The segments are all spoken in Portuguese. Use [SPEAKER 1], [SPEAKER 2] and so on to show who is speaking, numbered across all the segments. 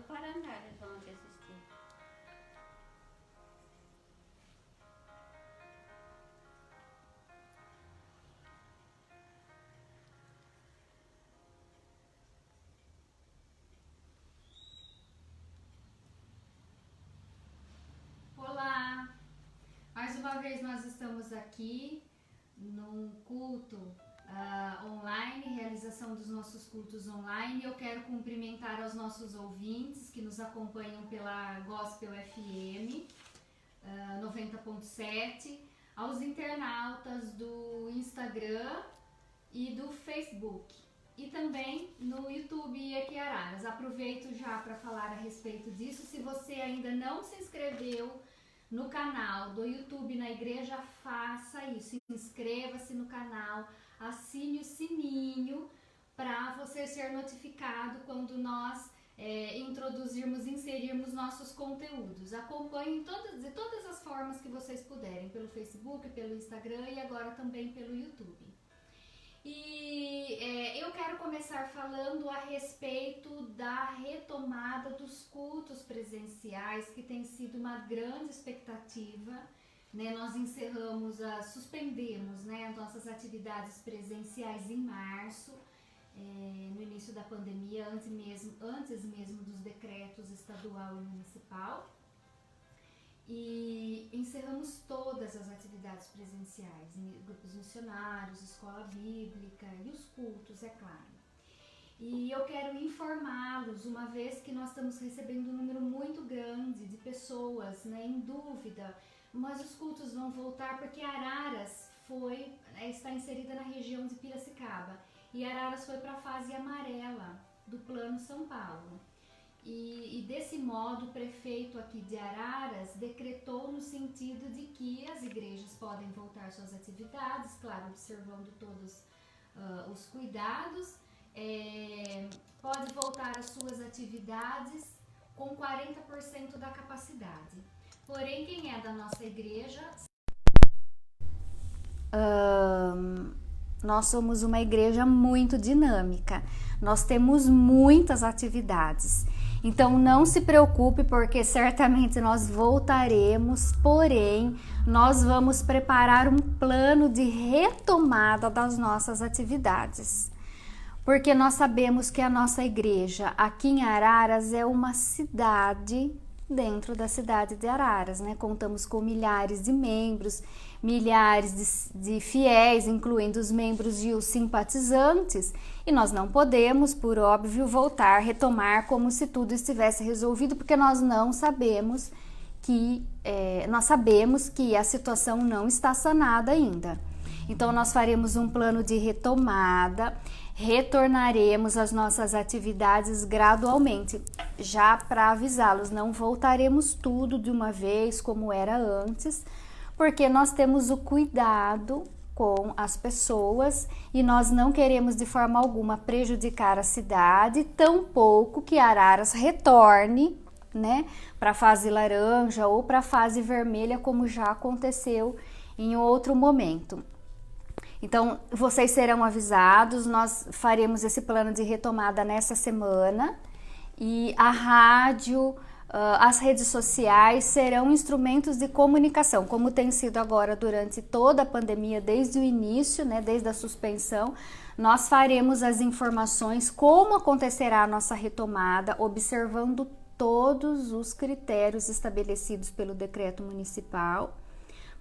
[SPEAKER 1] Parandá, eles vão aqui assistir. Olá! Mais uma vez nós estamos aqui num culto online, realização dos nossos cultos online. Eu quero cumprimentar aos nossos ouvintes que nos acompanham pela Gospel FM 90.7, aos internautas do Instagram e do Facebook e também no YouTube aqui em Araras. Aproveito já para falar a respeito disso. Se você ainda não se inscreveu no canal do YouTube na igreja, faça isso, inscreva-se no canal, assine o sininho para você ser notificado quando nós inserirmos nossos conteúdos. Acompanhe de todas as formas que vocês puderem, pelo Facebook, pelo Instagram e agora também pelo YouTube. E eu quero começar falando a respeito da retomada dos cultos presenciais, que tem sido uma grande expectativa, né? Nós suspendemos, né, as nossas atividades presenciais em março, no início da pandemia, antes mesmo dos decretos estadual e municipal. E encerramos todas as atividades presenciais, grupos missionários, escola bíblica e os cultos, é claro. E eu quero informá-los, uma vez que nós estamos recebendo um número muito grande de pessoas, né, em dúvida, mas os cultos vão voltar porque Araras está inserida na região de Piracicaba e Araras foi para a fase amarela do Plano São Paulo. E desse modo, o prefeito aqui de Araras decretou no sentido de que as igrejas podem voltar suas atividades, claro, observando todos os cuidados, pode voltar às suas atividades com 40% da capacidade. Porém, quem é da nossa igreja... Nós somos uma igreja muito dinâmica, nós temos muitas atividades. Então não se preocupe, porque certamente nós voltaremos, porém nós vamos preparar um plano de retomada das nossas atividades. Porque nós sabemos que a nossa igreja aqui em Araras é uma cidade dentro da cidade de Araras, né? Contamos com milhares de membros, milhares de fiéis, incluindo os membros e os simpatizantes, e nós não podemos, por óbvio, retomar como se tudo estivesse resolvido, porque nós sabemos que a situação não está sanada ainda. Então nós faremos um plano de retomada, retornaremos às nossas atividades gradualmente. Já para avisá-los, não voltaremos tudo de uma vez como era antes, porque nós temos o cuidado com as pessoas e nós não queremos de forma alguma prejudicar a cidade, tampouco que Araras retorne, né, para a fase laranja ou para a fase vermelha, como já aconteceu em outro momento. Então, vocês serão avisados, nós faremos esse plano de retomada nessa semana e a rádio, as redes sociais serão instrumentos de comunicação, como tem sido agora durante toda a pandemia, desde o início, né, desde a suspensão. Nós faremos as informações, como acontecerá a nossa retomada, observando todos os critérios estabelecidos pelo decreto municipal,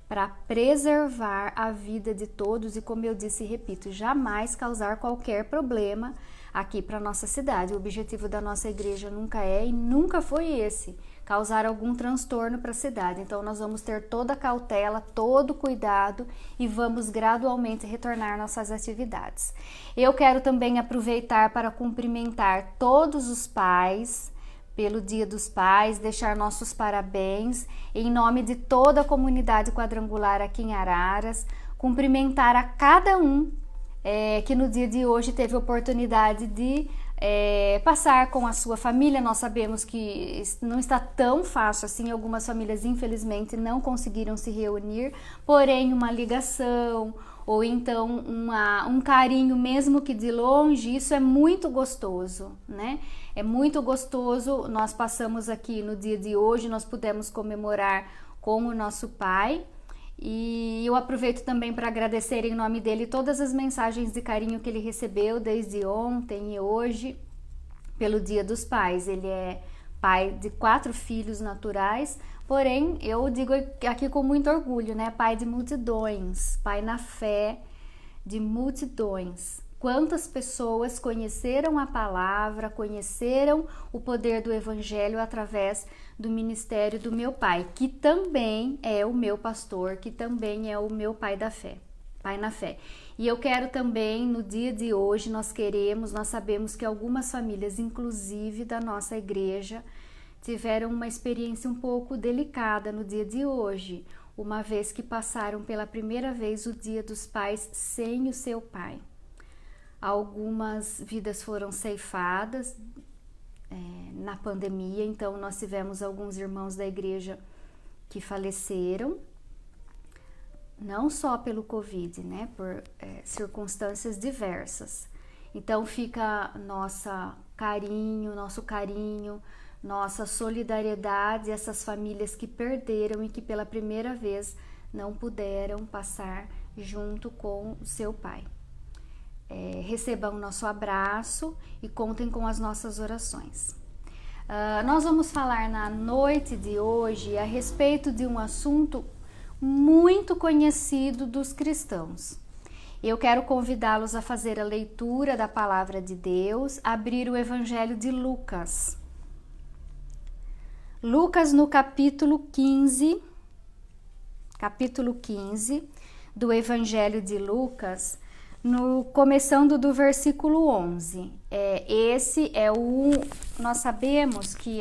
[SPEAKER 1] para preservar a vida de todos e, como eu disse e repito, jamais causar qualquer problema aqui para nossa cidade. O objetivo da nossa igreja nunca e nunca foi esse, causar algum transtorno para a cidade. Então nós vamos ter toda a cautela, todo o cuidado e vamos gradualmente retornar nossas atividades. Eu quero também aproveitar para cumprimentar todos os pais pelo Dia dos Pais, deixar nossos parabéns em nome de toda a comunidade quadrangular aqui em Araras, cumprimentar a cada um que no dia de hoje teve a oportunidade de passar com a sua família. Nós sabemos que não está tão fácil assim, algumas famílias infelizmente não conseguiram se reunir, porém uma ligação ou então um carinho, mesmo que de longe, isso é muito gostoso, né? É muito gostoso. Nós passamos aqui no dia de hoje, nós pudemos comemorar com o nosso pai, e eu aproveito também para agradecer em nome dele todas as mensagens de carinho que ele recebeu desde ontem e hoje pelo Dia dos Pais. Ele é pai de 4 filhos naturais, porém eu digo aqui com muito orgulho, né? Pai de multidões, pai na fé de multidões. Quantas pessoas conheceram a palavra, conheceram o poder do evangelho através do ministério do meu pai, que também é o meu pastor, que também é o meu pai da fé, pai na fé. E eu quero também, no dia de hoje, nós sabemos que algumas famílias, inclusive da nossa igreja, tiveram uma experiência um pouco delicada no dia de hoje, uma vez que passaram pela primeira vez o Dia dos Pais sem o seu pai. Algumas vidas foram ceifadas na pandemia, então nós tivemos alguns irmãos da igreja que faleceram, não só pelo Covid, né, por circunstâncias diversas. Então fica nosso carinho, nossa solidariedade a essas famílias que perderam e que pela primeira vez não puderam passar junto com o seu pai. Recebam o nosso abraço e contem com as nossas orações. Nós vamos falar na noite de hoje a respeito de um assunto muito conhecido dos cristãos. Eu quero convidá-los a fazer a leitura da palavra de Deus, abrir o Evangelho de Lucas. Lucas no capítulo 15 do Evangelho de Lucas, começando do versículo 11. Nós sabemos que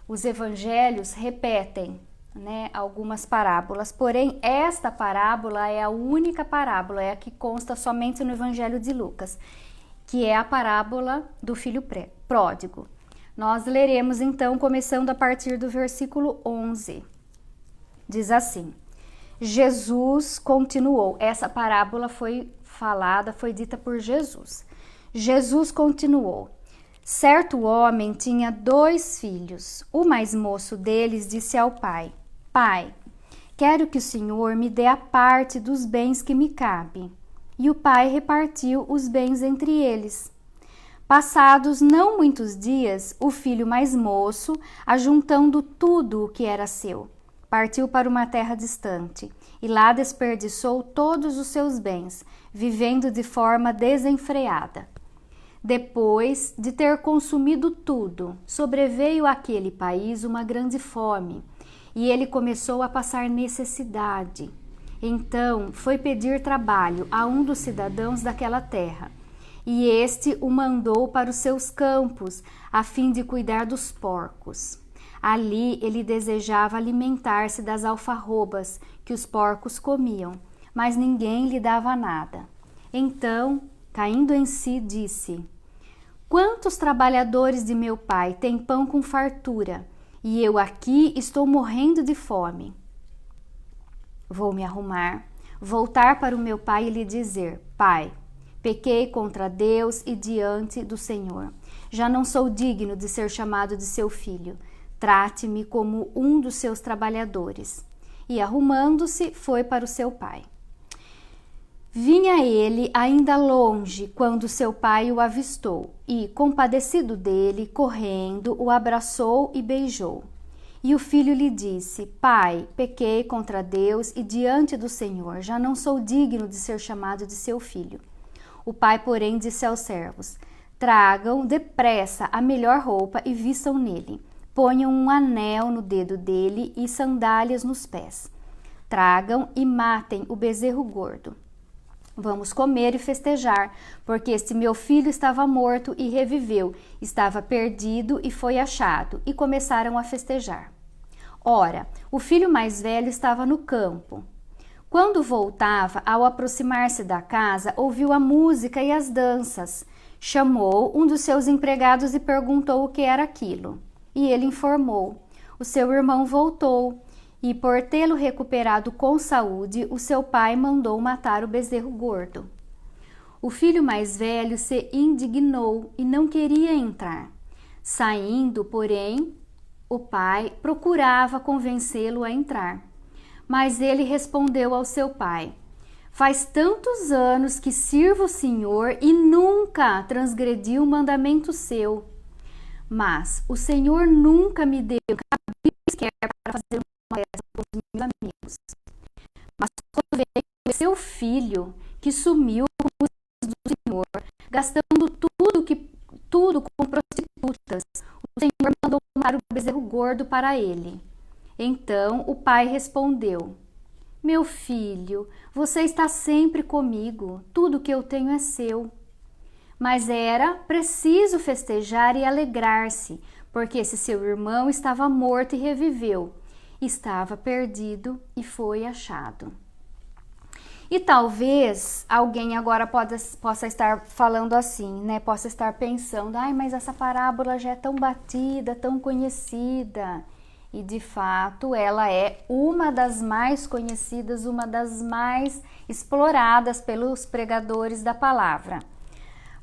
[SPEAKER 1] os evangelhos repetem, né, algumas parábolas, porém esta parábola é a única parábola, é a que consta somente no Evangelho de Lucas, que é a parábola do filho pródigo. Nós leremos então, começando a partir do versículo 11. Diz assim: Jesus continuou. Essa parábola foi dita por Jesus. Jesus continuou: certo homem tinha 2 filhos. O mais moço deles disse ao pai: Pai, quero que o Senhor me dê a parte dos bens que me cabe. E o pai repartiu os bens entre eles. Passados não muitos dias, o filho mais moço, ajuntando tudo o que era seu, partiu para uma terra distante e lá desperdiçou todos os seus bens, vivendo de forma desenfreada. Depois de ter consumido tudo, sobreveio àquele país uma grande fome e ele começou a passar necessidade. Então foi pedir trabalho a um dos cidadãos daquela terra, e este o mandou para os seus campos a fim de cuidar dos porcos. Ali ele desejava alimentar-se das alfarrobas que os porcos comiam, mas ninguém lhe dava nada. Então, caindo em si, disse: Quantos trabalhadores de meu pai têm pão com fartura, e eu aqui estou morrendo de fome? Vou me arrumar, voltar para o meu pai e lhe dizer: Pai, pequei contra Deus e diante do Senhor. Já não sou digno de ser chamado de seu filho. Trate-me como um dos seus trabalhadores. E arrumando-se, foi para o seu pai. Vinha ele ainda longe quando seu pai o avistou e, compadecido dele, correndo, o abraçou e beijou. E o filho lhe disse: Pai, pequei contra Deus e diante do Senhor. Já não sou digno de ser chamado de seu filho. O pai, porém, disse aos servos: Tragam depressa a melhor roupa e vistam nele. Ponham um anel no dedo dele e sandálias nos pés. Tragam e matem o bezerro gordo. Vamos comer e festejar, porque este meu filho estava morto e reviveu, estava perdido e foi achado. E começaram a festejar. Ora, o filho mais velho estava no campo. Quando voltava, ao aproximar-se da casa, ouviu a música e as danças. Chamou um dos seus empregados e perguntou o que era aquilo. E ele informou. O seu irmão voltou e, por tê-lo recuperado com saúde, o seu pai mandou matar o bezerro gordo. O filho mais velho se indignou e não queria entrar. Saindo, porém, o pai procurava convencê-lo a entrar. Mas ele respondeu ao seu pai: faz tantos anos que sirvo o Senhor e nunca transgredi um mandamento seu. Mas o Senhor nunca me deu cabrito sequer para fazer uma festa com os meus amigos. Mas quando veio o seu filho, que sumiu com os do Senhor, gastando tudo com prostitutas, o Senhor mandou matar o bezerro gordo para ele. Então o pai respondeu: meu filho, você está sempre comigo, tudo que eu tenho é seu. Mas era preciso festejar e alegrar-se, porque esse seu irmão estava morto e reviveu, estava perdido e foi achado. E talvez alguém agora possa estar falando assim, né? Possa estar pensando, mas essa parábola já é tão batida, tão conhecida. E de fato ela é uma das mais conhecidas, uma das mais exploradas pelos pregadores da palavra.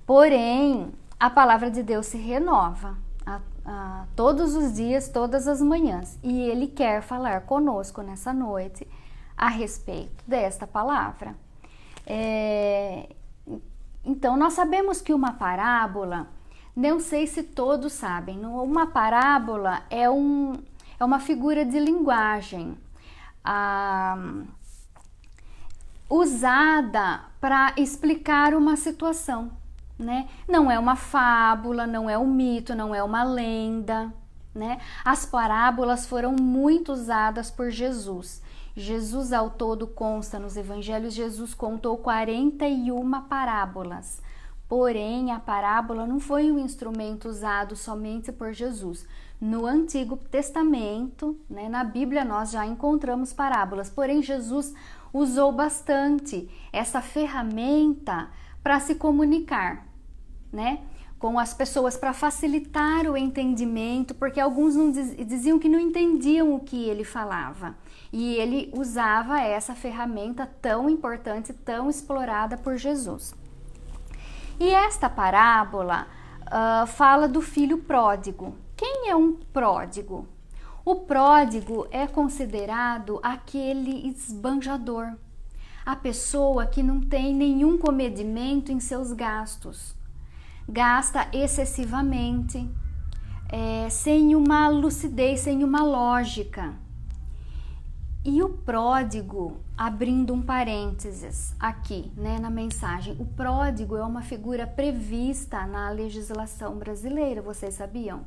[SPEAKER 1] Porém, a palavra de Deus se renova todos os dias, todas as manhãs. E Ele quer falar conosco nessa noite a respeito desta palavra. Então, nós sabemos que uma parábola, não sei se todos sabem, uma parábola é uma figura de linguagem usada para explicar uma situação, né? Não é uma fábula, não é um mito, não é uma lenda, né? As parábolas foram muito usadas por Jesus. Jesus, ao todo, consta nos evangelhos, Jesus contou 41 parábolas. Porém, a parábola não foi um instrumento usado somente por Jesus. No Antigo Testamento, né, na Bíblia, nós já encontramos parábolas. Porém, Jesus usou bastante essa ferramenta para se comunicar, né, com as pessoas, para facilitar o entendimento, porque alguns não diziam que não entendiam o que ele falava. E ele usava essa ferramenta tão importante, tão explorada por Jesus. E esta parábola fala do filho pródigo. Quem é um pródigo? O pródigo é considerado aquele esbanjador, a pessoa que não tem nenhum comedimento em seus gastos, gasta excessivamente, sem uma lucidez, sem uma lógica. E o pródigo, abrindo um parênteses aqui, né, na mensagem, o pródigo é uma figura prevista na legislação brasileira, vocês sabiam?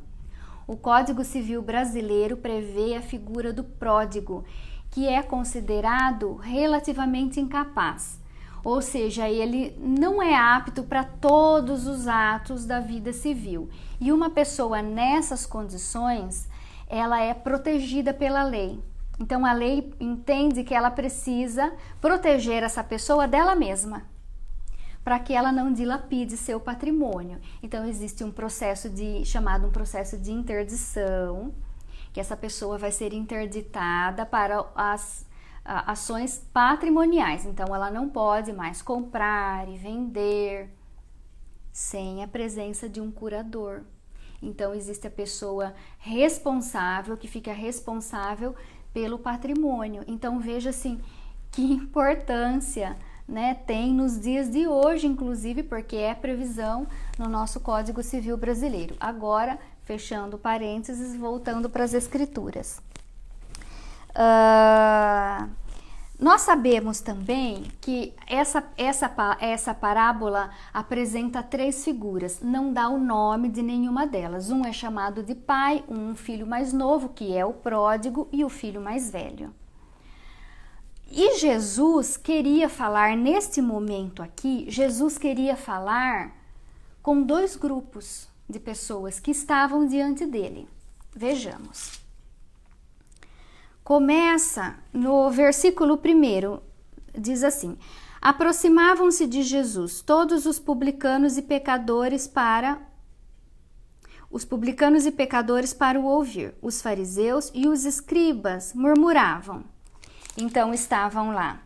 [SPEAKER 1] O Código Civil brasileiro prevê a figura do pródigo, que é considerado relativamente incapaz, ou seja, ele não é apto para todos os atos da vida civil. E uma pessoa nessas condições, ela é protegida pela lei. Então a lei entende que ela precisa proteger essa pessoa dela mesma, para que ela não dilapide seu patrimônio. Então existe um processo chamado um processo de interdição, que essa pessoa vai ser interditada para as ações patrimoniais. Então ela não pode mais comprar e vender sem a presença de um curador. Então existe a pessoa responsável, que fica responsável pelo patrimônio. Então veja assim que importância, né, tem nos dias de hoje, inclusive, porque é previsão no nosso Código Civil brasileiro. Agora, fechando parênteses, voltando para as escrituras. Nós sabemos também que essa parábola apresenta 3 figuras, não dá o nome de nenhuma delas. Um é chamado de pai, um filho mais novo, que é o pródigo, e o filho mais velho. E Jesus queria falar, neste momento aqui, Jesus queria falar com 2 grupos de pessoas que estavam diante dele. Vejamos. Começa no versículo 1, diz assim: Aproximavam-se de Jesus todos os publicanos e pecadores para o ouvir. Os fariseus e os escribas murmuravam. Então estavam lá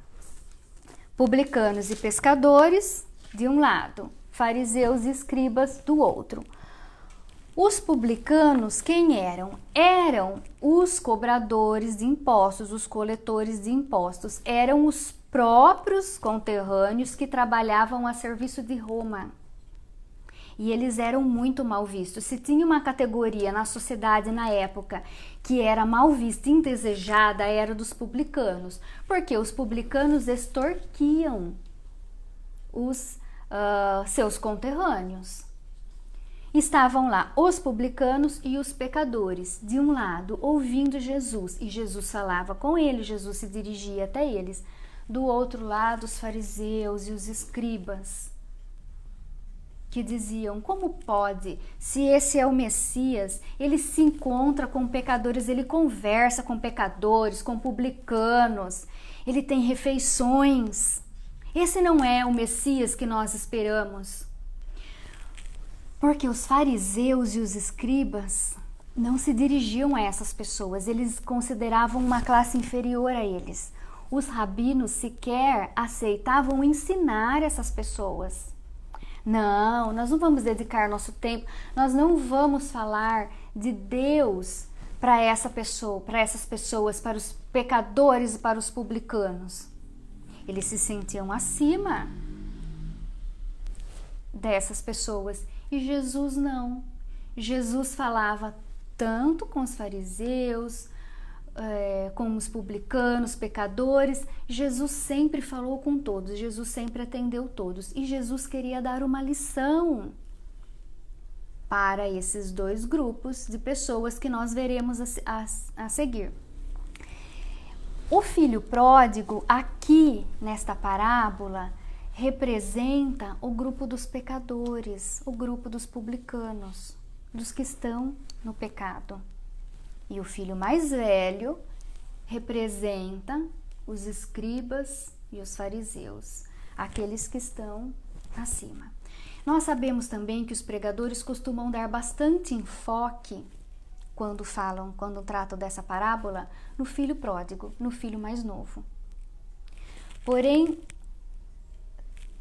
[SPEAKER 1] publicanos e pescadores de um lado, fariseus e escribas do outro. Os publicanos, quem eram? Eram os cobradores de impostos, os coletores de impostos. Eram os próprios conterrâneos que trabalhavam a serviço de Roma. E eles eram muito mal vistos. Se tinha uma categoria na sociedade na época que era mal vista e indesejada, era dos publicanos. Porque os publicanos extorquiam os seus conterrâneos. Estavam lá os publicanos e os pecadores, de um lado, ouvindo Jesus, e Jesus falava com eles, Jesus se dirigia até eles. Do outro lado, os fariseus e os escribas, que diziam, como pode, se esse é o Messias, ele se encontra com pecadores, ele conversa com pecadores, com publicanos, ele tem refeições. Esse não é o Messias que nós esperamos. Porque os fariseus e os escribas não se dirigiam a essas pessoas, eles consideravam uma classe inferior a eles. Os rabinos sequer aceitavam ensinar essas pessoas. Não, nós não vamos dedicar nosso tempo, nós não vamos falar de Deus para essas pessoas, para os pecadores e para os publicanos. Eles se sentiam acima dessas pessoas. E Jesus não. Jesus falava tanto com os fariseus, com os publicanos, pecadores. Jesus sempre falou com todos, Jesus sempre atendeu todos. E Jesus queria dar uma lição para esses dois grupos de pessoas que nós veremos a seguir. O filho pródigo, aqui nesta parábola, representa o grupo dos pecadores, o grupo dos publicanos, dos que estão no pecado. E o filho mais velho representa os escribas e os fariseus, aqueles que estão acima. Nós sabemos também que os pregadores costumam dar bastante enfoque quando tratam dessa parábola, no filho pródigo, no filho mais novo. Porém,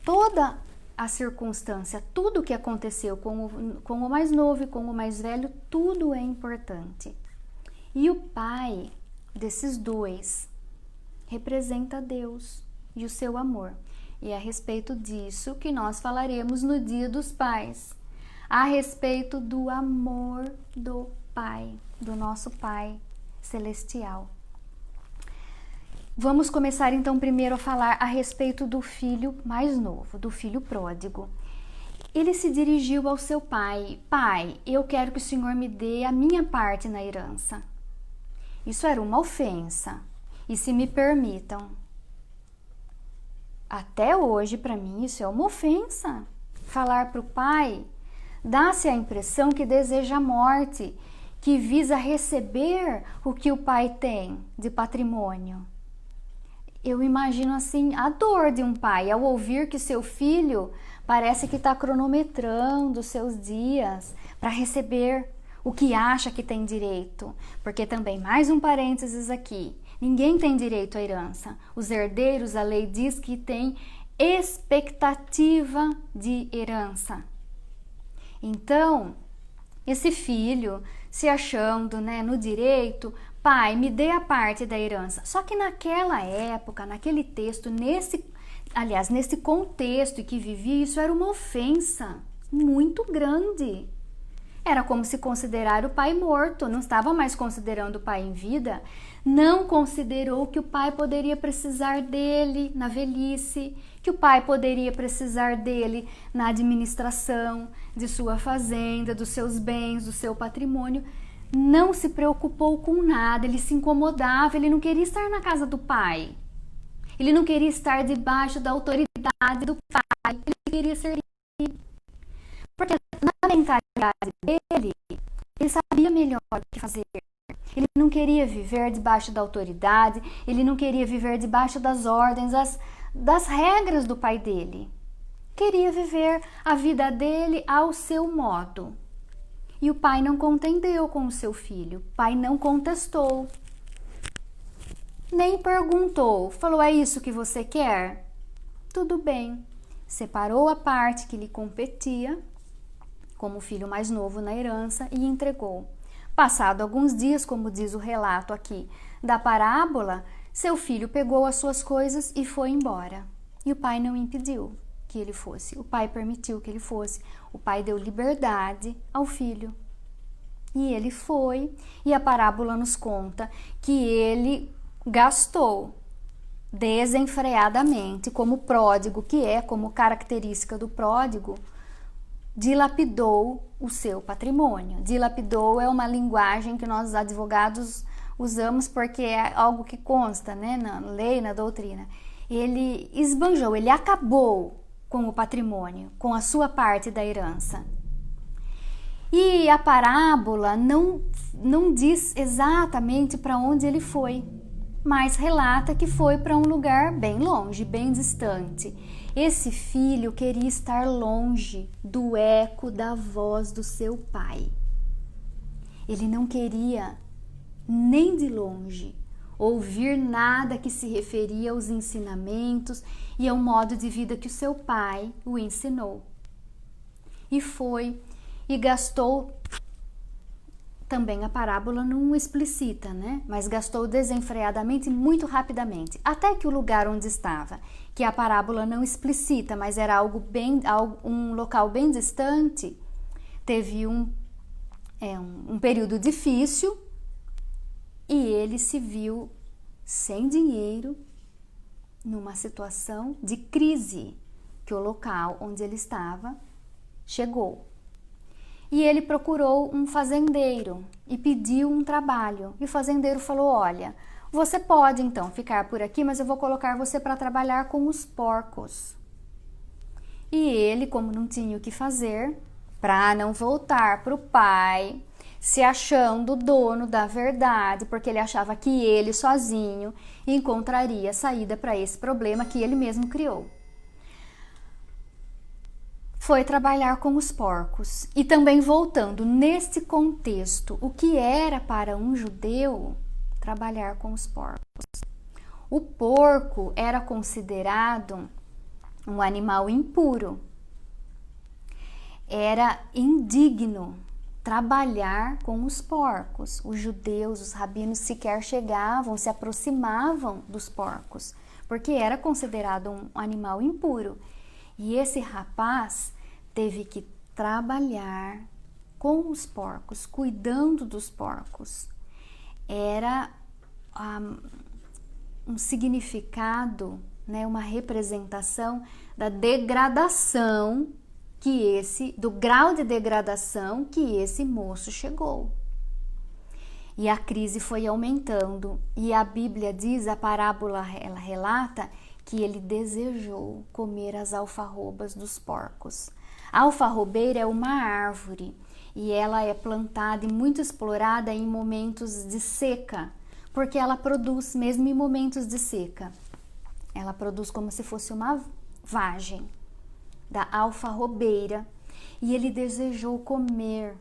[SPEAKER 1] toda a circunstância, tudo o que aconteceu com o mais novo e com o mais velho, tudo é importante. E o pai desses dois representa Deus e o seu amor. E é a respeito disso que nós falaremos no Dia dos Pais, a respeito do amor do Pai, do nosso Pai Celestial. Vamos começar então primeiro a falar a respeito do filho mais novo, do filho pródigo. Ele se dirigiu ao seu pai: Pai, eu quero que o Senhor me dê a minha parte na herança. Isso era uma ofensa. E se me permitam, até hoje para mim isso é uma ofensa. Falar para o pai, dá-se a impressão que deseja a morte, que visa receber o que o pai tem de patrimônio. Eu imagino assim a dor de um pai ao ouvir que seu filho parece que está cronometrando os seus dias para receber o que acha que tem direito. Porque também, mais um parênteses aqui, ninguém tem direito à herança. Os herdeiros, a lei diz que tem expectativa de herança. Então, esse filho se achando, no direito, pai, me dê a parte da herança. Só que naquela época, naquele texto, nesse contexto em que vivia, isso era uma ofensa muito grande. Era como se considerar o pai morto, não estava mais considerando o pai em vida, não considerou que o pai poderia precisar dele na velhice, que o pai poderia precisar dele na administração de sua fazenda, dos seus bens, do seu patrimônio. Não se preocupou com nada, ele se incomodava, ele não queria estar na casa do pai. Ele não queria estar debaixo da autoridade do pai, ele queria ser livre. Porque na mentalidade dele, ele sabia melhor o que fazer. Ele não queria viver debaixo da autoridade, ele não queria viver debaixo das ordens, das regras do pai dele. Queria viver a vida dele ao seu modo. E o pai não contendeu com o seu filho. O pai não contestou. Nem perguntou. Falou, é isso que você quer? Tudo bem. Separou a parte que lhe competia, como filho mais novo na herança, e entregou. Passado alguns dias, como diz o relato aqui da parábola, seu filho pegou as suas coisas e foi embora. E o pai não impediu que ele fosse. O pai permitiu que ele fosse. O pai deu liberdade ao filho. E ele foi. E a parábola nos conta que ele gastou desenfreadamente, como pródigo que é, como característica do pródigo, dilapidou o seu patrimônio. Dilapidou é uma linguagem que nós advogados usamos porque é algo que consta, né, na lei, na doutrina. Ele esbanjou, ele acabou com o patrimônio, com a sua parte da herança. E a parábola não diz exatamente para onde ele foi, mas relata que foi para um lugar bem longe, bem distante. Esse filho queria estar longe do eco da voz do seu pai. Ele não queria, nem de longe, ouvir nada que se referia aos ensinamentos e ao modo de vida que o seu pai o ensinou. E foi e gastou, também a parábola não explicita, né? Mas gastou desenfreadamente, muito rapidamente, até que o lugar onde estava, que a parábola não explicita, mas era um local bem distante, teve um período difícil e ele se viu sem dinheiro, numa situação de crise que o local onde ele estava chegou. E ele procurou um fazendeiro e pediu um trabalho. E o fazendeiro falou, olha, você pode então ficar por aqui, mas eu vou colocar você para trabalhar com os porcos. E ele, como não tinha o que fazer, para não voltar para o pai, se achando dono da verdade, porque ele achava que ele sozinho encontraria saída para esse problema que ele mesmo criou, foi trabalhar com os porcos. E também voltando neste contexto, o que era para um judeu trabalhar com os porcos? O porco era considerado um animal impuro. Era indigno trabalhar com os porcos. Os judeus, os rabinos sequer chegavam, se aproximavam dos porcos, porque era considerado um animal impuro. E esse rapaz teve que trabalhar com os porcos, cuidando dos porcos. Era um significado, né, uma representação da degradação do grau de degradação que esse moço chegou. E a crise foi aumentando. E a Bíblia diz, a parábola ela relata que ele desejou comer as alfarrobas dos porcos. A alfarrobeira é uma árvore e ela é plantada e muito explorada em momentos de seca, porque ela produz, mesmo em momentos de seca, ela produz como se fosse uma vagem da alfarrobeira, e ele desejou comer.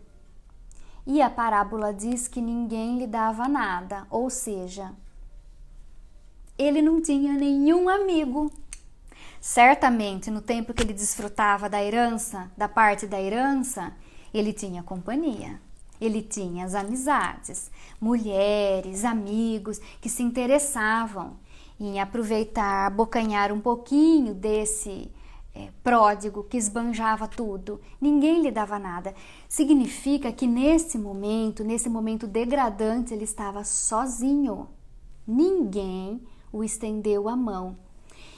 [SPEAKER 1] E a parábola diz que ninguém lhe dava nada, ou seja, ele não tinha nenhum amigo. Certamente, no tempo que ele desfrutava da herança, da parte da herança, ele tinha companhia. Ele tinha as amizades, mulheres, amigos que se interessavam em aproveitar, abocanhar um pouquinho desse pródigo que esbanjava tudo. Ninguém lhe dava nada. Significa que nesse momento degradante, ele estava sozinho. Ninguém o estendeu a mão.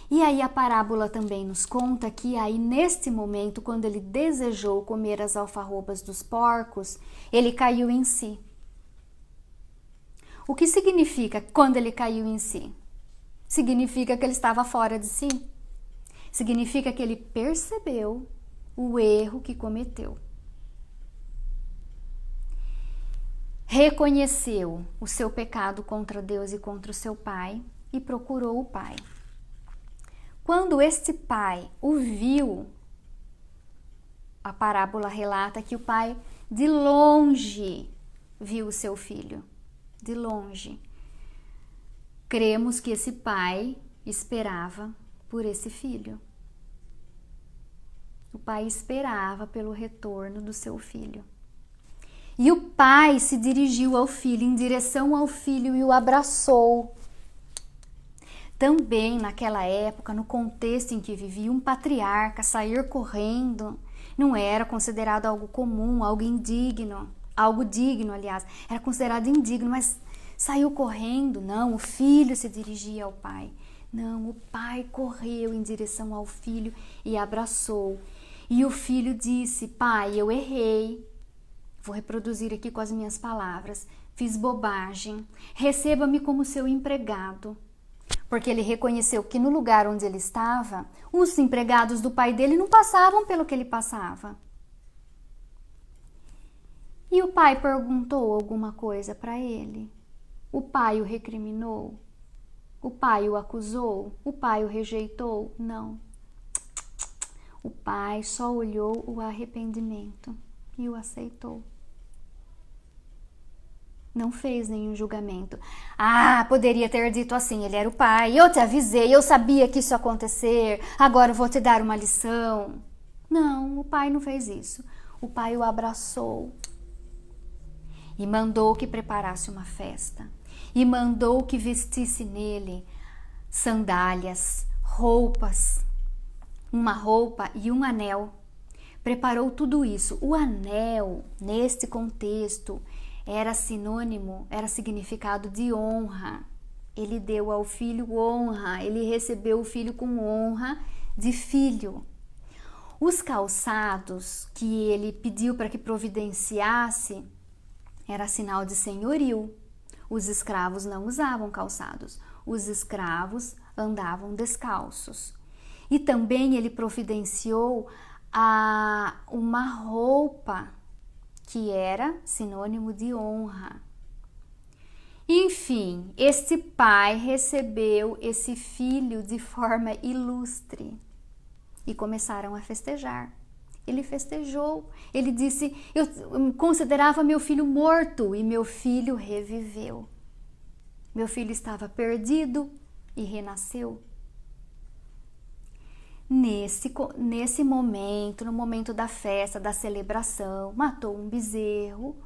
[SPEAKER 1] E aí a parábola também nos conta que aí neste momento, quando ele desejou comer as alfarrobas dos porcos, ele caiu em si. O que significa quando ele caiu em si? Significa que ele estava fora de si. Significa que ele percebeu o erro que cometeu. Reconheceu o seu pecado contra Deus e contra o seu pai e procurou o pai. Quando este pai o viu, a parábola relata que o pai de longe viu o seu filho, de longe. Cremos que esse pai esperava por esse filho. O pai esperava pelo retorno do seu filho. E o pai se dirigiu ao filho, em direção ao filho, e o abraçou. Também naquela época, no contexto em que vivia, um patriarca sair correndo não era considerado algo comum, algo indigno, algo digno, aliás, era considerado indigno, mas saiu correndo. Não, o filho se dirigia ao pai. Não, o pai correu em direção ao filho e abraçou. E o filho disse: pai, eu errei. Vou reproduzir aqui com as minhas palavras. Fiz bobagem. Receba-me como seu empregado. Porque ele reconheceu que no lugar onde ele estava, os empregados do pai dele não passavam pelo que ele passava. E o pai perguntou alguma coisa para ele? O pai o recriminou? O pai o acusou? O pai o rejeitou? Não. O pai só olhou o arrependimento e o aceitou. Não fez nenhum julgamento. Ah, poderia ter dito assim: ele era o pai, eu te avisei, eu sabia que isso ia acontecer, agora eu vou te dar uma lição. Não, o pai não fez isso. O pai o abraçou e mandou que preparasse uma festa. E mandou que vestisse nele sandálias, roupas, uma roupa e um anel. Preparou tudo isso. O anel, neste contexto, era sinônimo, era significado de honra. Ele deu ao filho honra, ele recebeu o filho com honra de filho. Os calçados que ele pediu para que providenciasse era sinal de senhorio. Os escravos não usavam calçados, os escravos andavam descalços. E também ele providenciou uma roupa que era sinônimo de honra. Enfim, este pai recebeu esse filho de forma ilustre e começaram a festejar. Ele festejou, ele disse: eu considerava meu filho morto e meu filho reviveu. Meu filho estava perdido e renasceu. Nesse momento, no momento da festa, da celebração, matou um bezerro.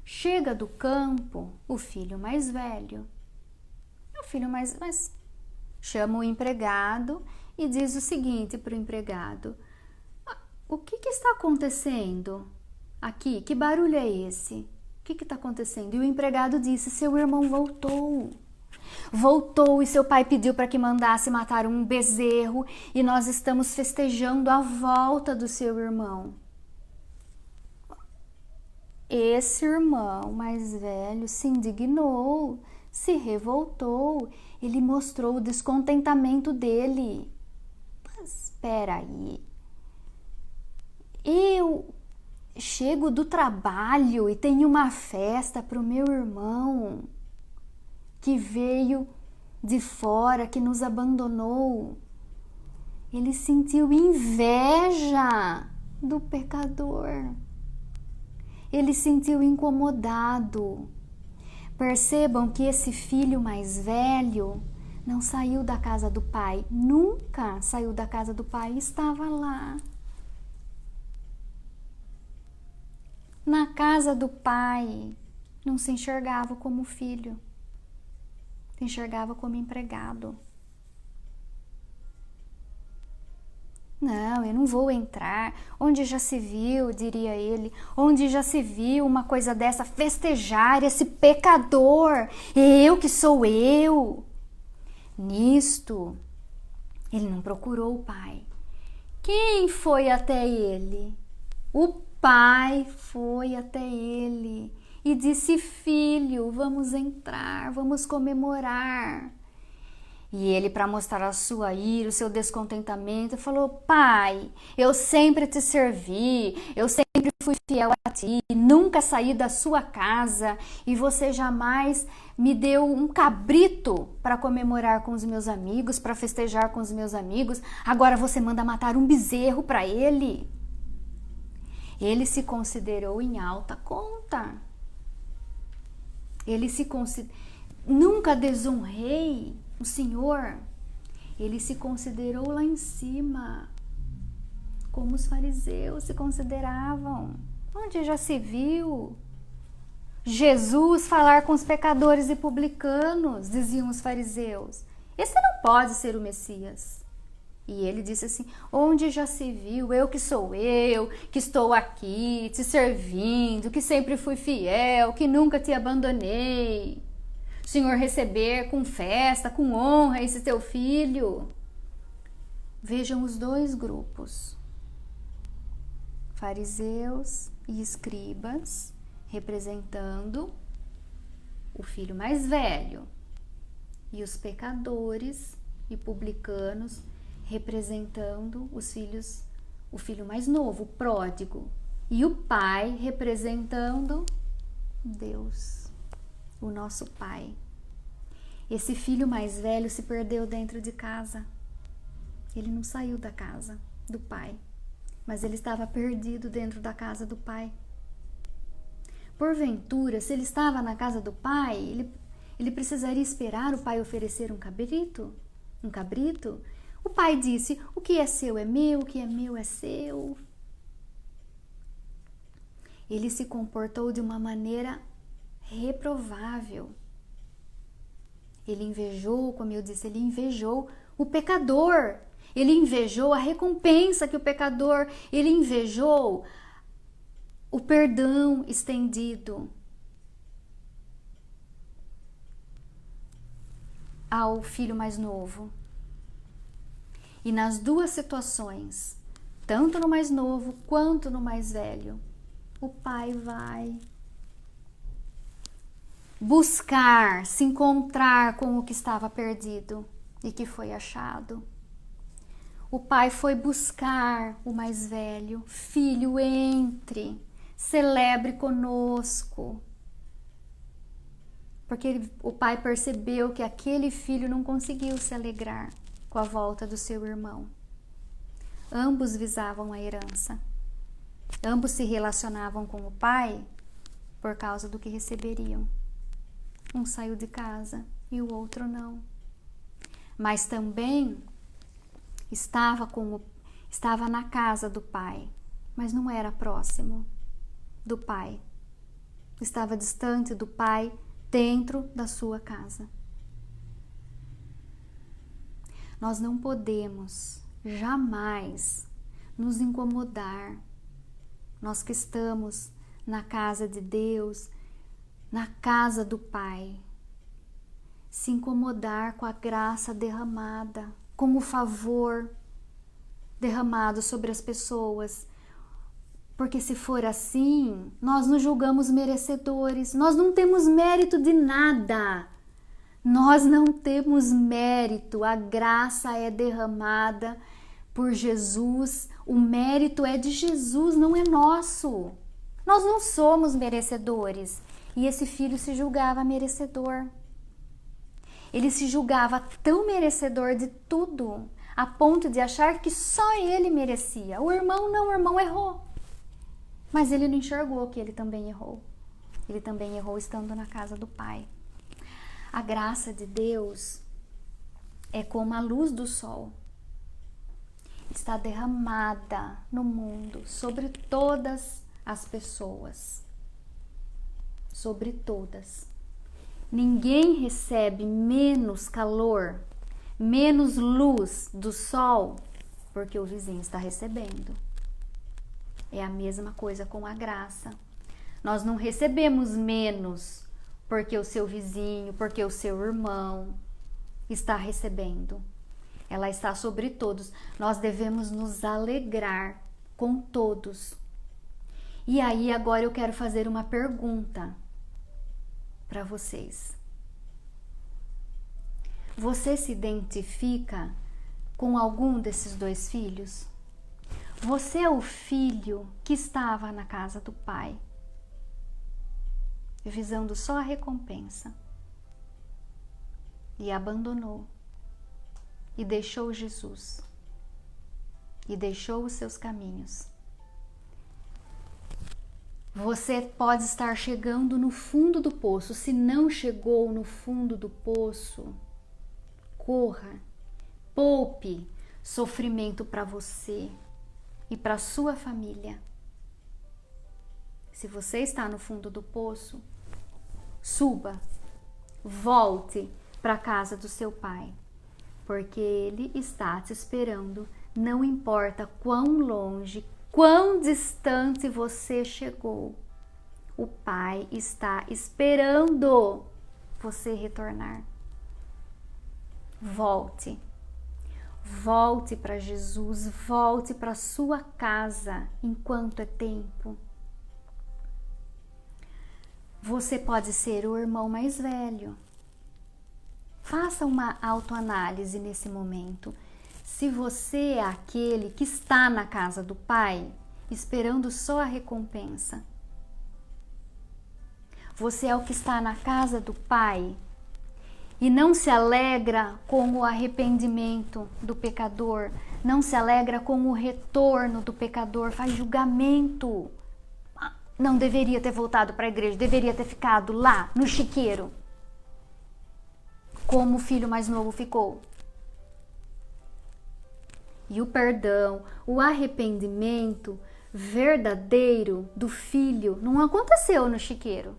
[SPEAKER 1] Chega do campo o filho mais velho. O filho mais chama o empregado e diz o seguinte para o empregado: o que está acontecendo aqui? Que barulho é esse? O que está acontecendo? E o empregado disse: seu irmão voltou. Voltou e seu pai pediu para que mandasse matar um bezerro e nós estamos festejando a volta do seu irmão. Esse irmão mais velho se indignou, se revoltou, ele mostrou o descontentamento dele. Mas espera aí, eu chego do trabalho e tenho uma festa para o meu irmão que veio de fora, que nos abandonou. Ele sentiu inveja do pecador. Ele sentiu incomodado. Percebam que esse filho mais velho não saiu da casa do pai, nunca saiu da casa do pai, estava lá. Na casa do pai, não se enxergava como filho. Se enxergava como empregado. Não, eu não vou entrar. Onde já se viu, diria ele, onde já se viu uma coisa dessa, festejar esse pecador, eu que sou eu. Nisto, ele não procurou o pai. Quem foi até ele? O pai foi até ele e disse: filho, vamos entrar, vamos comemorar. E ele, para mostrar a sua ira, o seu descontentamento, falou: Pai, eu sempre te servi, eu sempre fui fiel a ti, nunca saí da sua casa e você jamais me deu um cabrito para comemorar com os meus amigos, para festejar com os meus amigos. Agora você manda matar um bezerro para ele. Ele se considerou em alta conta. Ele se considerou. Nunca desonrei o Senhor. Ele se considerou lá em cima, como os fariseus se consideravam. Onde já se viu Jesus falar com os pecadores e publicanos, diziam os fariseus. Esse não pode ser o Messias. E ele disse assim: onde já se viu, eu, que estou aqui te servindo, que sempre fui fiel, que nunca te abandonei. O Senhor receber com festa, com honra esse teu filho. Vejam os dois grupos, fariseus e escribas, representando o filho mais velho, e os pecadores e publicanos representando os filhos, o filho mais novo, o pródigo, e o pai representando Deus, o nosso Pai. Esse filho mais velho se perdeu dentro de casa. Ele não saiu da casa do pai, mas ele estava perdido dentro da casa do pai. Porventura, se ele estava na casa do pai, ele precisaria esperar o pai oferecer um cabrito? Um cabrito? O pai disse: o que é seu é meu, o que é meu é seu. Ele se comportou de uma maneira reprovável. Ele invejou, como eu disse, ele invejou o pecador. Ele invejou a recompensa que o pecador, ele invejou o perdão estendido ao filho mais novo. E nas duas situações, tanto no mais novo quanto no mais velho, o pai vai buscar, se encontrar com o que estava perdido e que foi achado. O pai foi buscar o mais velho: filho, entre, celebre conosco. Porque o pai percebeu que aquele filho não conseguiu se alegrar com a volta do seu irmão. Ambos visavam a herança. Ambos se relacionavam com o pai por causa do que receberiam. Um saiu de casa e o outro não. Mas também estava na casa do pai, mas não era próximo do pai. Estava distante do pai, dentro da sua casa. Nós não podemos jamais nos incomodar, nós que estamos na casa de Deus, na casa do Pai, se incomodar com a graça derramada, com o favor derramado sobre as pessoas. Porque se for assim, nós nos julgamos merecedores, nós não temos mérito de nada. Nós não temos mérito, a graça é derramada por Jesus, o mérito é de Jesus, não é nosso. Nós não somos merecedores. E esse filho se julgava merecedor. Ele se julgava tão merecedor de tudo, a ponto de achar que só ele merecia. O irmão não, o irmão errou. Mas ele não enxergou que ele também errou. Ele também errou estando na casa do Pai. A graça de Deus é como a luz do sol. Está derramada no mundo, sobre todas as pessoas. Sobre todas. Ninguém recebe menos calor, menos luz do sol, porque o vizinho está recebendo. É a mesma coisa com a graça. Nós não recebemos menos porque o seu vizinho, porque o seu irmão está recebendo. Ela está sobre todos. Nós devemos nos alegrar com todos. E aí agora eu quero fazer uma pergunta para vocês. Você se identifica com algum desses dois filhos? Você é o filho que estava na casa do pai, visando só a recompensa, e abandonou, e deixou Jesus, e deixou os seus caminhos. Você pode estar chegando no fundo do poço. Se não chegou no fundo do poço, corra, poupe sofrimento para você e para sua família. Se você está no fundo do poço, suba, volte para a casa do seu pai, porque ele está te esperando, não importa quão longe, quão distante você chegou. O pai está esperando você retornar. Volte. Volte para Jesus, volte para sua casa enquanto é tempo. Você pode ser o irmão mais velho. Faça uma autoanálise nesse momento. Se você é aquele que está na casa do pai, esperando só a recompensa. Você é o que está na casa do pai e não se alegra com o arrependimento do pecador, não se alegra com o retorno do pecador, faz julgamento. Não deveria ter voltado para a igreja, deveria ter ficado lá no chiqueiro, como o filho mais novo ficou. E o perdão, o arrependimento verdadeiro do filho não aconteceu no chiqueiro.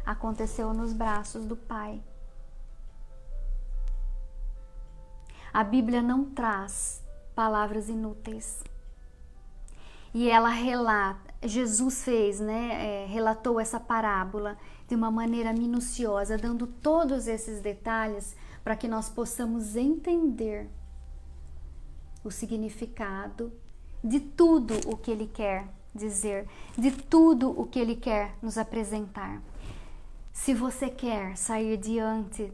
[SPEAKER 1] Aconteceu nos braços do pai. A Bíblia não traz palavras inúteis. E ela relata, Jesus fez, relatou essa parábola de uma maneira minuciosa, dando todos esses detalhes para que nós possamos entender o significado de tudo o que ele quer dizer, de tudo o que ele quer nos apresentar. Se você quer sair diante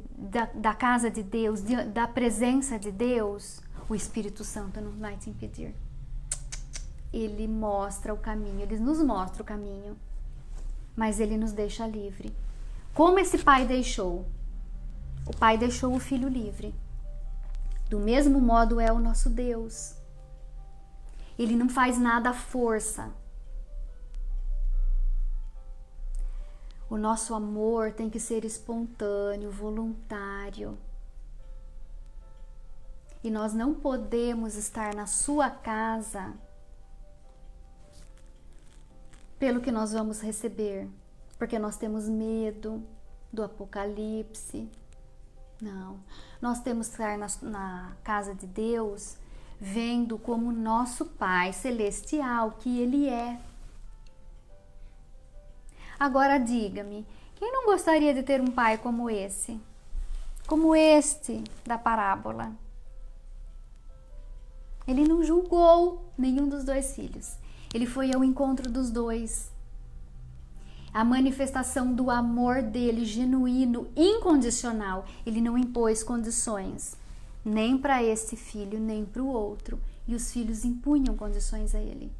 [SPEAKER 1] da casa de Deus, da presença de Deus, o Espírito Santo não vai te impedir. Ele mostra o caminho, ele nos mostra o caminho, mas ele nos deixa livre. Como esse pai deixou? O pai deixou o filho livre. Do mesmo modo é o nosso Deus. Ele não faz nada à força. O nosso amor tem que ser espontâneo, voluntário. E nós não podemos estar na sua casa pelo que nós vamos receber, porque nós temos medo do apocalipse. Não, nós temos que estar na casa de Deus vendo como nosso Pai Celestial que Ele é. Agora diga-me, quem não gostaria de ter um pai como esse? Como este da parábola? Ele não julgou nenhum dos dois filhos. Ele foi ao encontro dos dois. A manifestação do amor dele, genuíno, incondicional. Ele não impôs condições, nem para esse filho, nem para o outro. E os filhos impunham condições a ele.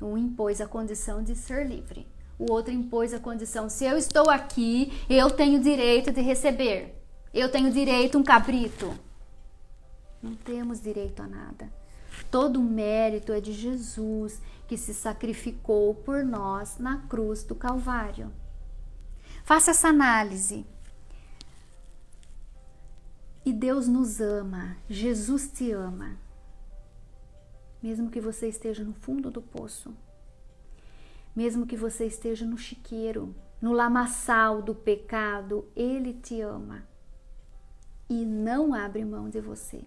[SPEAKER 1] Um impôs a condição de ser livre. O outro impôs a condição, se eu estou aqui, eu tenho direito de receber. Eu tenho direito a um cabrito. Não temos direito a nada. Todo o mérito é de Jesus, que se sacrificou por nós na cruz do Calvário. Faça essa análise. E Deus nos ama, Jesus te ama. Mesmo que você esteja no fundo do poço. Mesmo que você esteja no chiqueiro, no lamaçal do pecado, Ele te ama e não abre mão de você.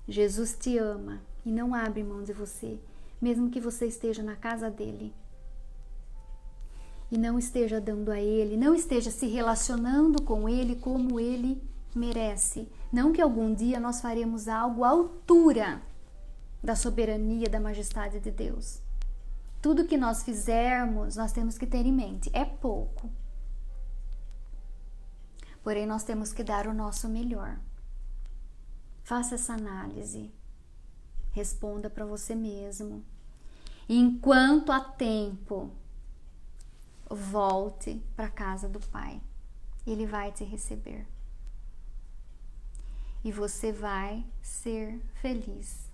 [SPEAKER 1] Jesus te ama e não abre mão de você, mesmo que você esteja na casa dele e não esteja dando a Ele, não esteja se relacionando com Ele como Ele merece. Não que algum dia nós faremos algo à altura da soberania, da majestade de Deus. Tudo que nós fizermos, nós temos que ter em mente, é pouco. Porém, nós temos que dar o nosso melhor. Faça essa análise. Responda para você mesmo. E enquanto há tempo, volte para a casa do Pai. Ele vai te receber. E você vai ser feliz.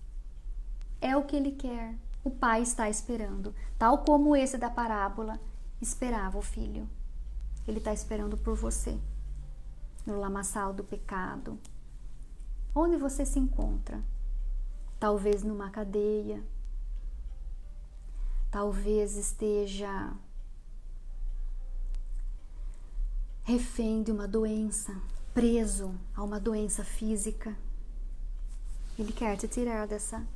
[SPEAKER 1] É o que Ele quer. O Pai está esperando. Tal como esse da parábola esperava o filho. Ele está esperando por você. No lamaçal do pecado. Onde você se encontra? Talvez numa cadeia. Talvez esteja refém de uma doença, preso a uma doença física. Ele quer te tirar dessa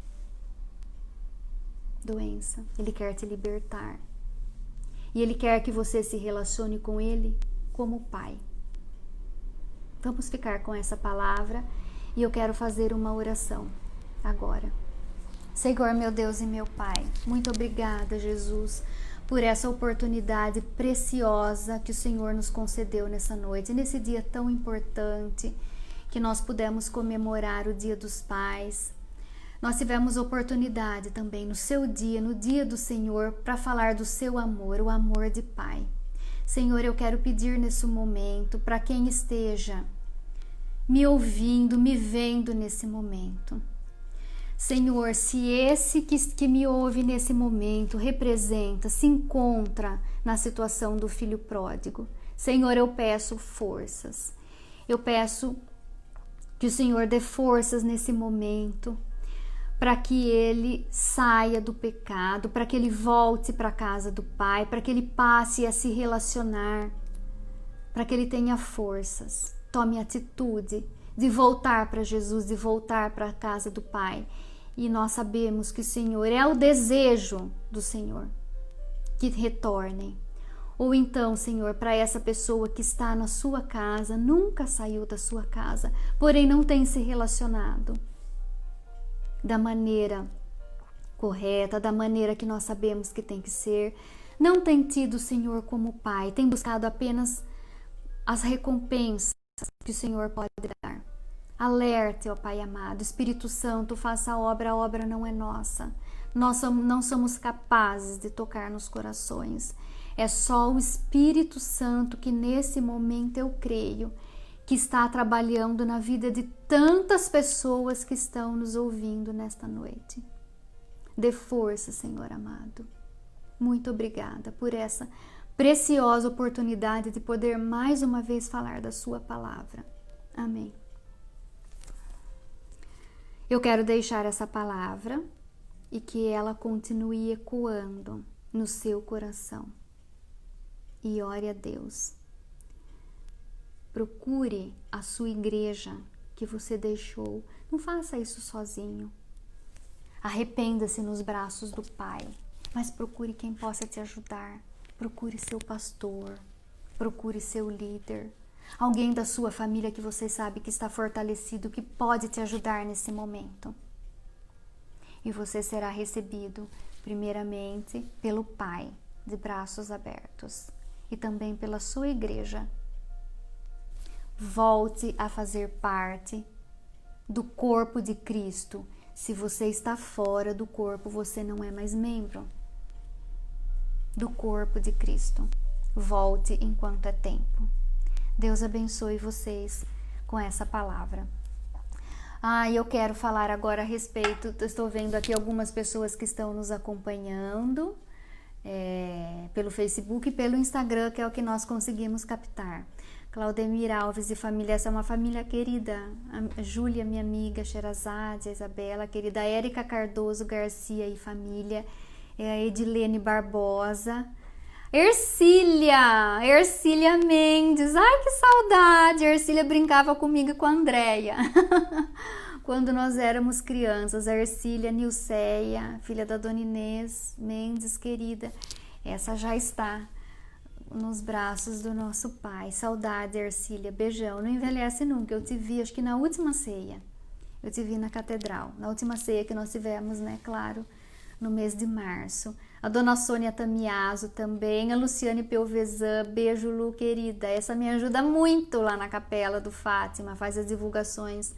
[SPEAKER 1] doença. Ele quer te libertar. E Ele quer que você se relacione com Ele como Pai. Vamos ficar com essa palavra e eu quero fazer uma oração agora. Senhor, meu Deus e meu Pai, muito obrigada, Jesus, por essa oportunidade preciosa que o Senhor nos concedeu nessa noite, nesse dia tão importante que nós pudemos comemorar o Dia dos Pais. Nós tivemos oportunidade também no seu dia, no dia do Senhor, para falar do seu amor, o amor de Pai. Senhor, eu quero pedir nesse momento para quem esteja me ouvindo, me vendo nesse momento. Senhor, se esse que me ouve nesse momento representa, se encontra na situação do filho pródigo, Senhor, eu peço forças. Eu peço que o Senhor dê forças nesse momento para que ele saia do pecado, para que ele volte para a casa do Pai, para que ele passe a se relacionar, para que ele tenha forças. Tome atitude de voltar para Jesus, de voltar para a casa do Pai. E nós sabemos que o Senhor é o desejo do Senhor que retornem. Ou então, Senhor, para essa pessoa que está na sua casa, nunca saiu da sua casa, porém não tem se relacionado da maneira correta, da maneira que nós sabemos que tem que ser, não tem tido o Senhor como Pai, tem buscado apenas as recompensas que o Senhor pode dar. Alerte, ó Pai amado, Espírito Santo, faça a obra não é nossa. Nós não somos capazes de tocar nos corações. É só o Espírito Santo que nesse momento eu creio que está trabalhando na vida de tantas pessoas que estão nos ouvindo nesta noite. Dê força, Senhor amado. Muito obrigada por essa preciosa oportunidade de poder mais uma vez falar da sua palavra. Amém. Eu quero deixar essa palavra e que ela continue ecoando no seu coração. E ore a Deus. Procure a sua igreja que você deixou. Não faça isso sozinho. Arrependa-se nos braços do Pai, mas procure quem possa te ajudar. Procure seu pastor, procure seu líder, alguém da sua família que você sabe que está fortalecido, que pode te ajudar nesse momento. E você será recebido, primeiramente, pelo Pai, de braços abertos, e também pela sua igreja. Volte a fazer parte do corpo de Cristo. Se você está fora do corpo, você não é mais membro do corpo de Cristo. Volte enquanto é tempo. Deus abençoe vocês com essa palavra. Eu quero falar agora a respeito, estou vendo aqui algumas pessoas que estão nos acompanhando pelo Facebook e pelo Instagram, que é o que nós conseguimos captar. Claudemir Alves e família, essa é uma família querida. A Júlia, minha amiga, Sherazade, a Isabela, a querida Érica Cardoso Garcia e família, a Edilene Barbosa, Ercília Mendes, ai que saudade, Ercília brincava comigo e com a Andréia, quando nós éramos crianças, a Ercília Nilceia, filha da Dona Inês Mendes, querida, essa já está nos braços do nosso Pai. Saudade, Ercília, beijão, não envelhece nunca. Eu te vi, acho que na última ceia, eu te vi na catedral, na última ceia que nós tivemos, né, claro, no mês de março. A dona Sônia Tamiaso também, a Luciane Pelvezan, beijo Lu, querida. Essa me ajuda muito lá na Capela do Fátima, faz as divulgações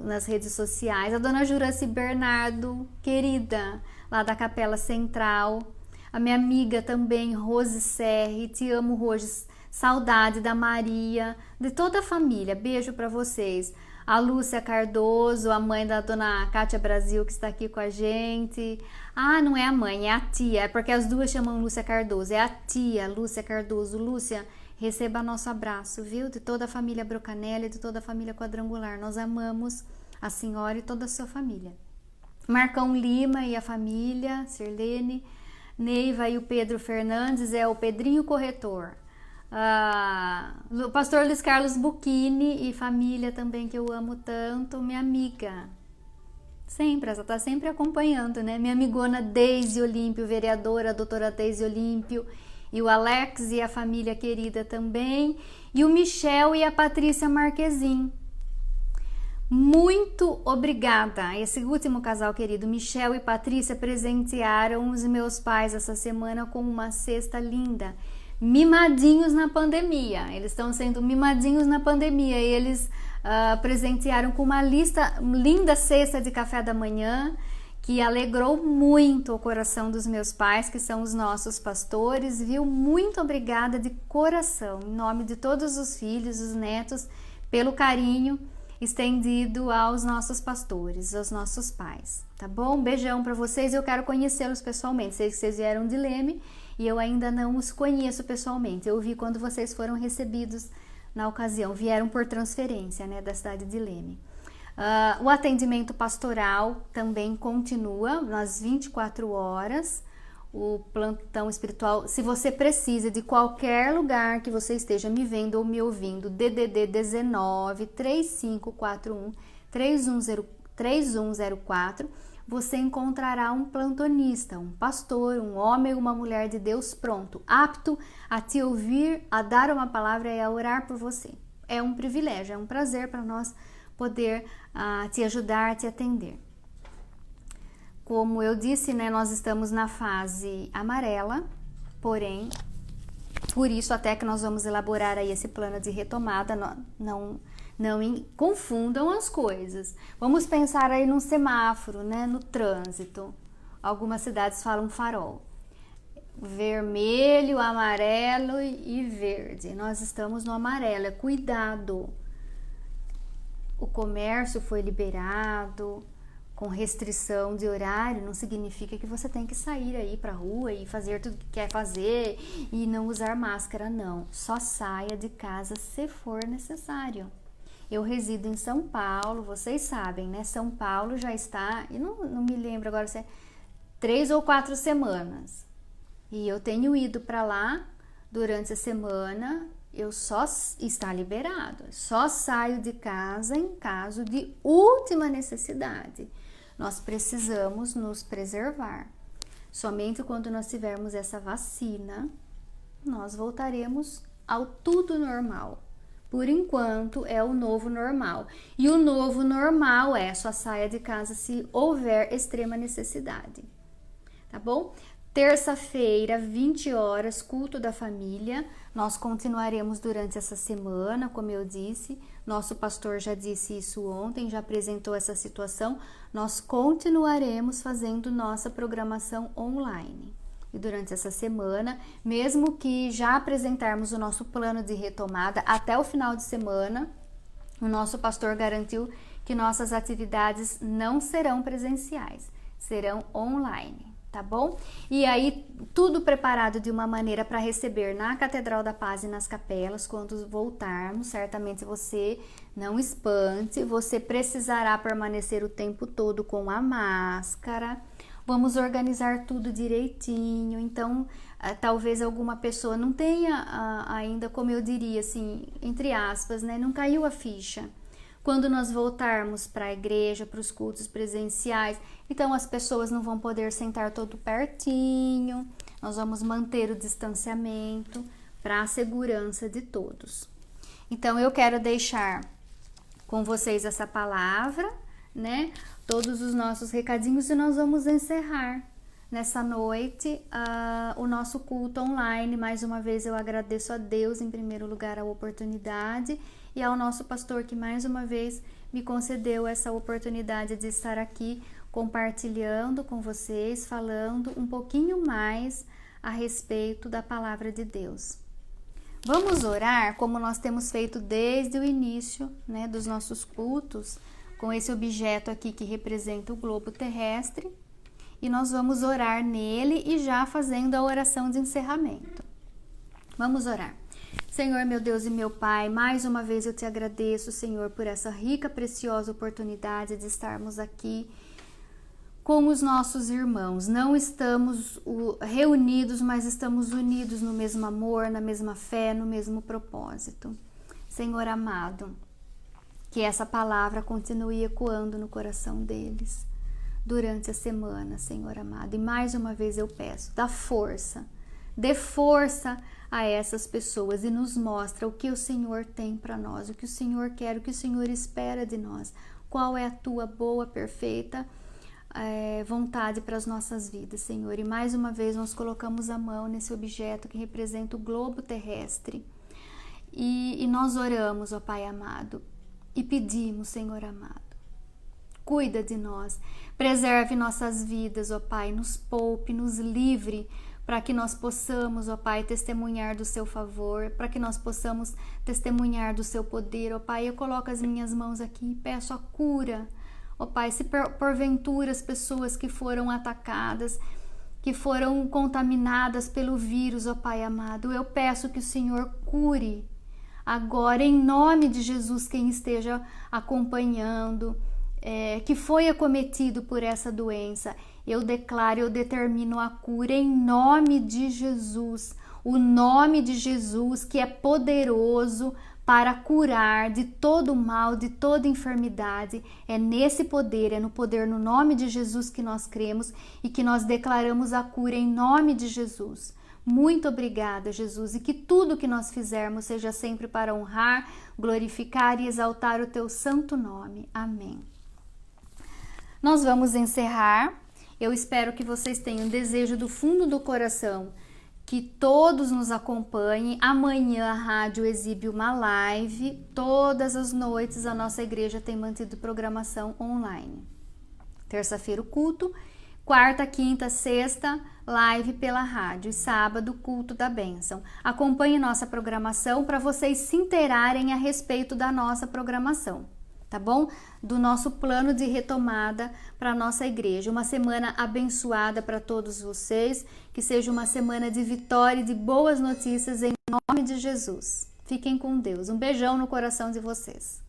[SPEAKER 1] nas redes sociais. A dona Juraci Bernardo, querida, lá da Capela Central. A minha amiga também, Rose Serri, te amo, Rose. Saudade da Maria, de toda a família. Beijo para vocês. A Lúcia Cardoso, a mãe da dona Cátia Brasil, que está aqui com a gente. Ah, não é a mãe, é a tia. É porque as duas chamam Lúcia Cardoso. É a tia Lúcia Cardoso. Lúcia, receba nosso abraço, viu? De toda a família Brocanelli e de toda a família Quadrangular. Nós amamos a senhora e toda a sua família. Marcão Lima e a família, Sirlene. Neiva e o Pedro Fernandes, é o Pedrinho Corretor. O pastor Luiz Carlos Bucchini e família também, que eu amo tanto, minha amiga, sempre, ela tá sempre acompanhando, né? Minha amigona Deise Olímpio, vereadora, a doutora Deise Olímpio, e o Alex e a família querida também, e o Michel e a Patrícia Marquezin. Muito obrigada. Esse último casal querido, Michel e Patrícia, presentearam os meus pais essa semana com uma cesta linda. Mimadinhos na pandemia, eles estão sendo mimadinhos na pandemia, e eles presentearam com uma linda cesta de café da manhã, que alegrou muito o coração dos meus pais, que são os nossos pastores, viu? Muito obrigada de coração, em nome de todos os filhos, os netos, pelo carinho estendido aos nossos pastores, aos nossos pais, tá bom? Um beijão para vocês, eu quero conhecê-los pessoalmente, sei que vocês vieram de Leme, e eu ainda não os conheço pessoalmente. Eu vi quando vocês foram recebidos na ocasião, vieram por transferência, né, da cidade de Leme. O atendimento pastoral também continua nas 24 horas, o plantão espiritual. Se você precisa de qualquer lugar que você esteja me vendo ou me ouvindo, DDD 19 3541 3104, você encontrará um plantonista, um pastor, um homem ou uma mulher de Deus pronto, apto a te ouvir, a dar uma palavra e a orar por você. É um privilégio, é um prazer para nós poder te ajudar, te atender. Como eu disse, né, nós estamos na fase amarela, porém, por isso até que nós vamos elaborar aí esse plano de retomada, não confundam as coisas. Vamos pensar aí num semáforo, né, no trânsito. Algumas cidades falam farol. Vermelho, amarelo e verde. Nós estamos no amarelo, cuidado. O comércio foi liberado, com restrição de horário, não significa que você tem que sair aí pra rua e fazer tudo que quer fazer e não usar máscara, não. Só saia de casa se for necessário. Eu resido em São Paulo, vocês sabem, né? São Paulo já está, e não me lembro agora se é 3 ou 4 semanas. E eu tenho ido para lá durante a semana, está liberado. Só saio de casa em caso de última necessidade. Nós precisamos nos preservar. Somente quando nós tivermos essa vacina, nós voltaremos ao tudo normal. Por enquanto, é o novo normal. E o novo normal é só saia de casa se houver extrema necessidade. Tá bom? Terça-feira, 20 horas, culto da família. Nós continuaremos durante essa semana, como eu disse. Nosso pastor já disse isso ontem, já apresentou essa situação. Nós continuaremos fazendo nossa programação online. E durante essa semana, mesmo que já apresentarmos o nosso plano de retomada até o final de semana, o nosso pastor garantiu que nossas atividades não serão presenciais, serão online, tá bom? E aí, tudo preparado de uma maneira para receber na Catedral da Paz e nas capelas, quando voltarmos. Certamente você não espante, você precisará permanecer o tempo todo com a máscara. Vamos organizar tudo direitinho, então talvez alguma pessoa não tenha ainda, como eu diria assim, entre aspas, né, não caiu a ficha. Quando nós voltarmos para a igreja, para os cultos presenciais, então as pessoas não vão poder sentar todo pertinho, nós vamos manter o distanciamento para a segurança de todos. Então eu quero deixar com vocês essa palavra, né? Todos os nossos recadinhos, e nós vamos encerrar nessa noite o nosso culto online. Mais uma vez eu agradeço a Deus em primeiro lugar a oportunidade e ao nosso pastor que mais uma vez me concedeu essa oportunidade de estar aqui compartilhando com vocês, falando um pouquinho mais a respeito da palavra de Deus. Vamos orar como nós temos feito desde o início, né, dos nossos cultos, com esse objeto aqui que representa o globo terrestre, e nós vamos orar nele e já fazendo a oração de encerramento. Vamos orar. Senhor, meu Deus e meu Pai, mais uma vez eu te agradeço, Senhor, por essa rica, preciosa oportunidade de estarmos aqui com os nossos irmãos. Não estamos reunidos, mas estamos unidos no mesmo amor, na mesma fé, no mesmo propósito. Senhor amado, que essa palavra continue ecoando no coração deles durante a semana, Senhor amado. E mais uma vez eu peço, dê força a essas pessoas e nos mostra o que o Senhor tem para nós, o que o Senhor quer, o que o Senhor espera de nós, qual é a tua boa, perfeita vontade para as nossas vidas, Senhor. E mais uma vez nós colocamos a mão nesse objeto que representa o globo terrestre e nós oramos, ó Pai amado, e pedimos, Senhor amado, cuida de nós, preserve nossas vidas, ó Pai, nos poupe, nos livre, para que nós possamos, ó Pai, testemunhar do seu favor, para que nós possamos testemunhar do seu poder, ó Pai. Eu coloco as minhas mãos aqui e peço a cura, ó Pai, se porventura as pessoas que foram atacadas, que foram contaminadas pelo vírus, ó Pai amado, eu peço que o Senhor cure agora, em nome de Jesus, quem esteja acompanhando, que foi acometido por essa doença. Eu declaro, eu determino a cura em nome de Jesus, o nome de Jesus que é poderoso para curar de todo mal, de toda enfermidade. É nesse poder, é no poder, no nome de Jesus que nós cremos e que nós declaramos a cura em nome de Jesus. Muito obrigada, Jesus, e que tudo que nós fizermos seja sempre para honrar, glorificar e exaltar o teu santo nome. Amém. Nós vamos encerrar. Eu espero que vocês tenham desejo do fundo do coração que todos nos acompanhem. Amanhã a rádio exibe uma live. Todas as noites a nossa igreja tem mantido programação online. Terça-feira o culto, quarta, quinta, sexta, live pela rádio e sábado, culto da bênção. Acompanhe nossa programação para vocês se inteirarem a respeito da nossa programação, tá bom? Do nosso plano de retomada para a nossa igreja. Uma semana abençoada para todos vocês, que seja uma semana de vitória e de boas notícias em nome de Jesus. Fiquem com Deus. Um beijão no coração de vocês.